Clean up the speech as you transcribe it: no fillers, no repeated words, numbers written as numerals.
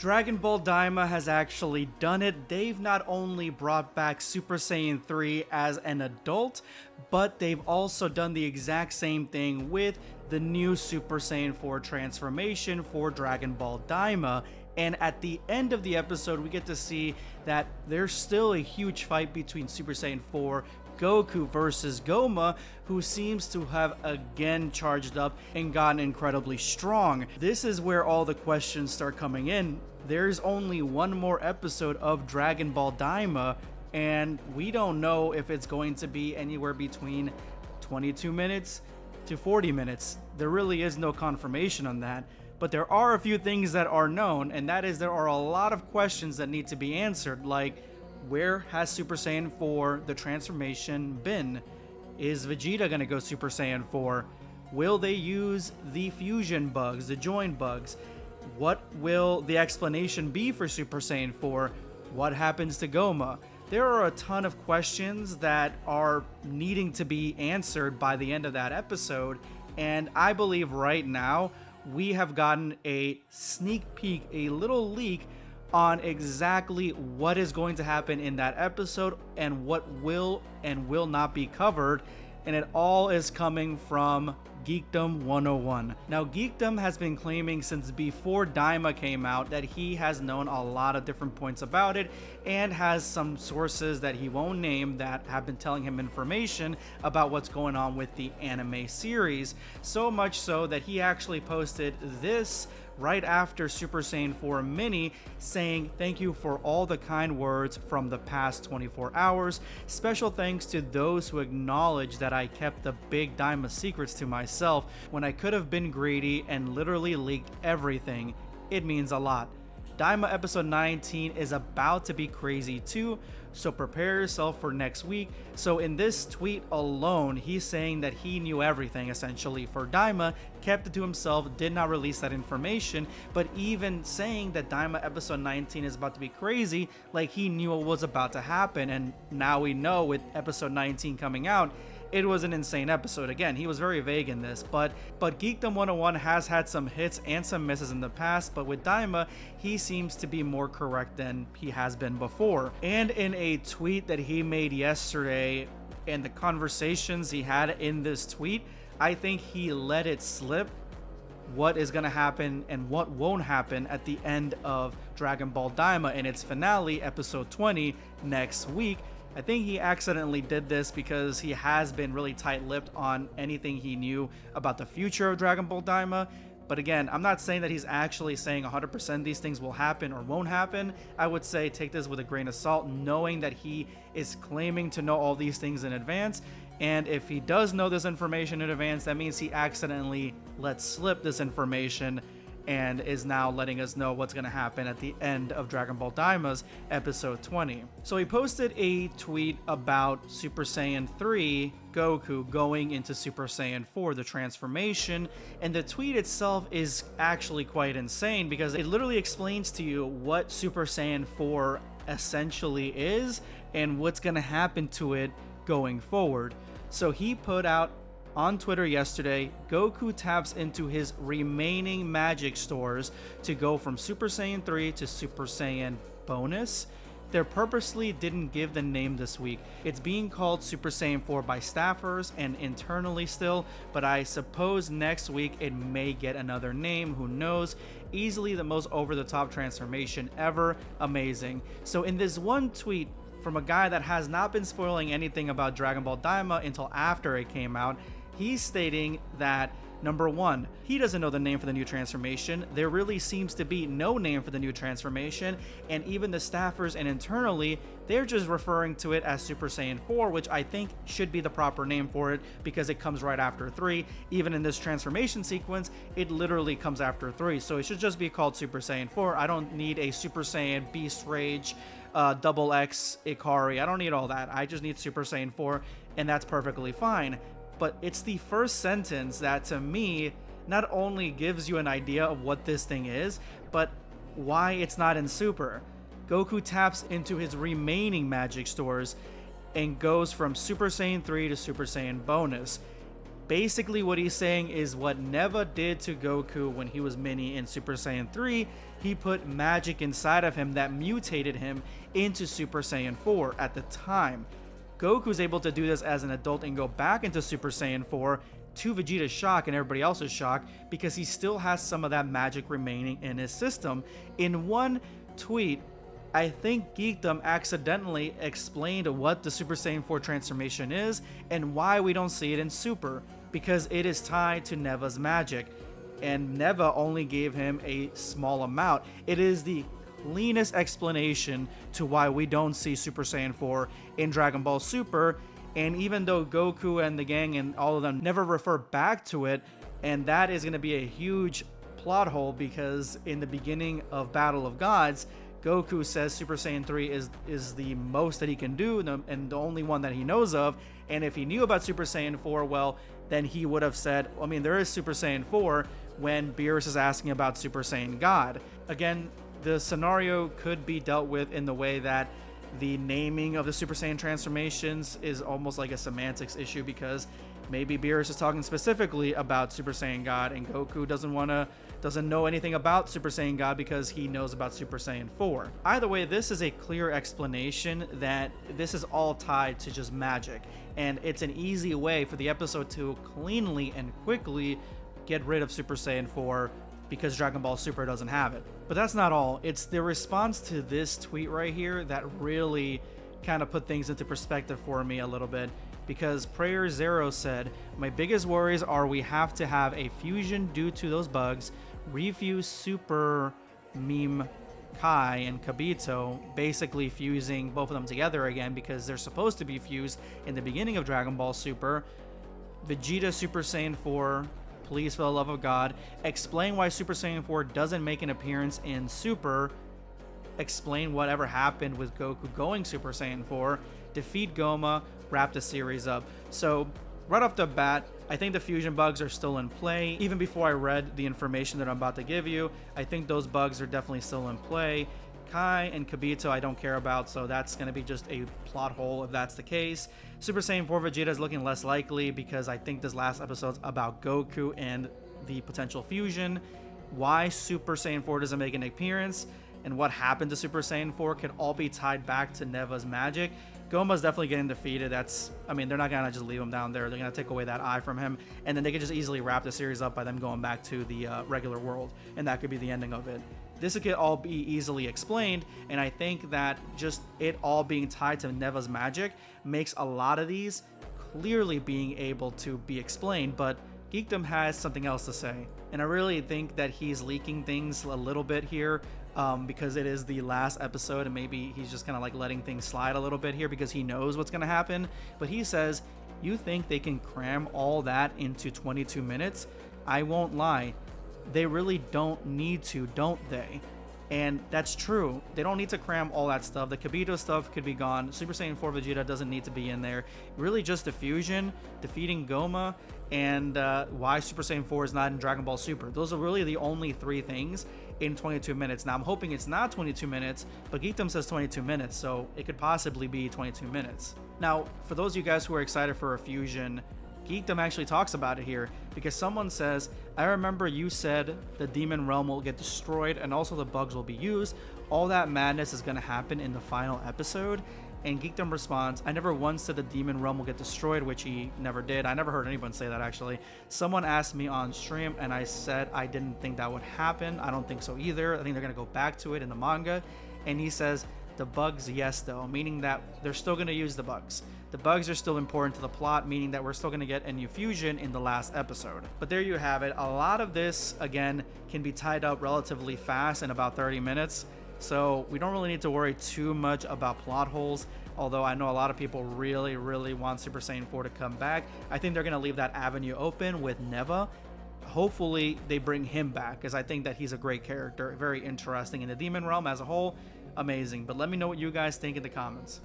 Dragon Ball Daima has actually done it. They've not only brought back Super Saiyan 3 as an adult, but they've also done the exact same thing with the new Super Saiyan 4 transformation for Dragon Ball Daima. And at the end of the episode, we get to see that there's still a huge fight between Super Saiyan 4 Goku versus Goma, who seems to have again charged up and gotten incredibly strong. This is where all the questions start coming in. There's only one more episode of Dragon Ball Daima, and we don't know if it's going to be anywhere between 22 minutes to 40 minutes. There really is no confirmation on that. But there are a few things that are known, and that is there are a lot of questions that need to be answered, like where has Super Saiyan 4, the transformation, been? Is Vegeta gonna go Super Saiyan 4? Will they use the fusion bugs, the join bugs? What will the explanation be for Super Saiyan 4? What happens to Goma? There are a ton of questions that are needing to be answered by the end of that episode, and I believe right now we have gotten a sneak peek, a little leak on exactly what is going to happen in that episode and what will and will not be covered, and it all is coming from Geekdom 101. Now, Geekdom has been claiming since before Daima came out that he has known a lot of different points about it and has some sources that he won't name that have been telling him information about what's going on with the anime series. So much so that he actually posted this right after Super Saiyan 4 Mini saying thank you for all the kind words from the past 24 hours. Special thanks to those who acknowledge that I kept the big Daima secrets to myself when I could have been greedy and literally leaked everything. It means a lot. Daima episode 19 is about to be crazy too, so prepare yourself for next week. So in this tweet alone, he's saying that he knew everything essentially for Daima, kept it to himself, did not release that information, but even saying that Daima episode 19 is about to be crazy, like he knew what was about to happen, and now we know with episode 19 coming out, it was an insane episode. Again, he was very vague in this, but Geekdom 101 has had some hits and some misses in the past, but with Daima, he seems to be more correct than he has been before. And in a tweet that he made yesterday, and the conversations he had in this tweet, I think he let it slip what is going to happen and what won't happen at the end of Dragon Ball Daima in its finale, episode 20, next week. I think he accidentally did this because he has been really tight-lipped on anything he knew about the future of Dragon Ball Daima. But again, I'm not saying that he's actually saying 100% these things will happen or won't happen. I would say take this with a grain of salt, knowing that he is claiming to know all these things in advance. And if he does know this information in advance, that means he accidentally let slip this information and is now letting us know what's going to happen at the end of Dragon Ball Daima's episode 20. So he posted a tweet about Super Saiyan 3 Goku going into Super Saiyan 4, the transformation, and the tweet itself is actually quite insane because it literally explains to you what Super Saiyan 4 essentially is and what's going to happen to it going forward. So he put out on Twitter yesterday, Goku taps into his remaining magic stores to go from Super Saiyan 3 to Super Saiyan Bonus. They purposely didn't give the name this week. It's being called Super Saiyan 4 by staffers and internally still, but I suppose next week it may get another name, who knows. Easily the most over-the-top transformation ever. Amazing. So in this one tweet from a guy that has not been spoiling anything about Dragon Ball Daima until after it came out, he's stating that, number one, he doesn't know the name for the new transformation. There really seems to be no name for the new transformation, and even the staffers and internally, they're just referring to it as Super Saiyan 4, which I think should be the proper name for it because it comes right after 3. Even in this transformation sequence, it literally comes after 3, so it should just be called Super Saiyan 4. I don't need a Super Saiyan Beast Rage, Double X Ikari. I don't need all that. I just need Super Saiyan 4, and that's perfectly fine. But it's the first sentence that to me not only gives you an idea of what this thing is, but why it's not in Super. Goku taps into his remaining magic stores and goes from Super Saiyan 3 to Super Saiyan Bonus. Basically, what he's saying is what Neva did to Goku when he was mini in Super Saiyan 3. He put magic inside of him that mutated him into Super Saiyan 4 at the time. Goku's able to do this as an adult and go back into Super Saiyan 4 to Vegeta's shock and everybody else's shock because he still has some of that magic remaining in his system. In one tweet, I think Geekdom accidentally explained what the Super Saiyan 4 transformation is and why we don't see it in Super, because it is tied to Neva's magic, and Neva only gave him a small amount. It is the cleanest explanation to why we don't see Super Saiyan 4 in Dragon Ball Super, and even though Goku and the gang and all of them never refer back to it, and that is going to be a huge plot hole because in the beginning of Battle of Gods, Goku says Super Saiyan 3 is the most that he can do and the only one that he knows of. And if he knew about Super Saiyan 4, well, then he would have said, I mean, there is Super Saiyan 4 when Beerus is asking about Super Saiyan God. Again, the scenario could be dealt with in the way that the naming of the Super Saiyan transformations is almost like a semantics issue because maybe Beerus is talking specifically about Super Saiyan God and Goku doesn't know anything about Super Saiyan God because he knows about Super Saiyan 4. Either way, this is a clear explanation that this is all tied to just magic, and it's an easy way for the episode to cleanly and quickly get rid of Super Saiyan 4 because Dragon Ball Super doesn't have it. But that's not all. It's the response to this tweet right here that really kind of put things into perspective for me a little bit, because Prayer Zero said, "My biggest worries are we have to have a fusion due to those bugs, refuse Super Meme Kai and Kabito, basically fusing both of them together again because they're supposed to be fused in the beginning of Dragon Ball Super. Vegeta Super Saiyan 4, please for the love of God, explain why Super Saiyan 4 doesn't make an appearance in Super, explain whatever happened with Goku going Super Saiyan 4, defeat Goma, wrap the series up." So right off the bat, I think the fusion bugs are still in play. Even before I read the information that I'm about to give you, I think those bugs are definitely still in play. Kai and Kabito I don't care about, so that's going to be just a plot hole if that's the case. Super Saiyan 4 Vegeta is looking less likely because I think this last episode's about Goku and the potential fusion. Why Super Saiyan 4 doesn't make an appearance and what happened to Super Saiyan 4 could all be tied back to Neva's magic. Goma's definitely getting defeated. I mean, they're not going to just leave him down there. They're going to take away that eye from him, and then they could just easily wrap the series up by them going back to the regular world, and that could be the ending of it. This could all be easily explained, and I think that just it all being tied to Neva's magic makes a lot of these clearly being able to be explained, but Geekdom has something else to say, and I really think that he's leaking things a little bit here because it is the last episode and maybe he's just kind of like letting things slide a little bit here because he knows what's going to happen. But he says, "You think they can cram all that into 22 minutes? I won't lie. They really don't need to, don't they?" And that's true. They don't need to cram all that stuff. The Kabito stuff could be gone. Super Saiyan 4 Vegeta doesn't need to be in there. Really just the fusion, defeating Goma, and why Super Saiyan 4 is not in Dragon Ball Super. Those are really the only three things in 22 minutes. Now, I'm hoping it's not 22 minutes, but Geekdom says 22 minutes, so it could possibly be 22 minutes. Now, for those of you guys who are excited for a fusion, Geekdom actually talks about it here because someone says, "I remember you said the demon realm will get destroyed and also the bugs will be used. All that madness is going to happen in the final episode." And Geekdom responds, "I never once said the demon realm will get destroyed," which he never did. I never heard anyone say that, actually. "Someone asked me on stream and I said I didn't think that would happen. I don't think so either. I think they're going to go back to it in the manga." And he says, "The bugs, yes, though," meaning that they're still going to use the bugs. The bugs are still important to the plot, meaning that we're still going to get a new fusion in the last episode. But there you have it. A lot of this, again, can be tied up relatively fast in about 30 minutes. So we don't really need to worry too much about plot holes, although I know a lot of people really, really want Super Saiyan 4 to come back. I think they're going to leave that avenue open with Neva. Hopefully they bring him back, because I think that he's a great character, very interesting in the Demon Realm as a whole. Amazing. But let me know what you guys think in the comments.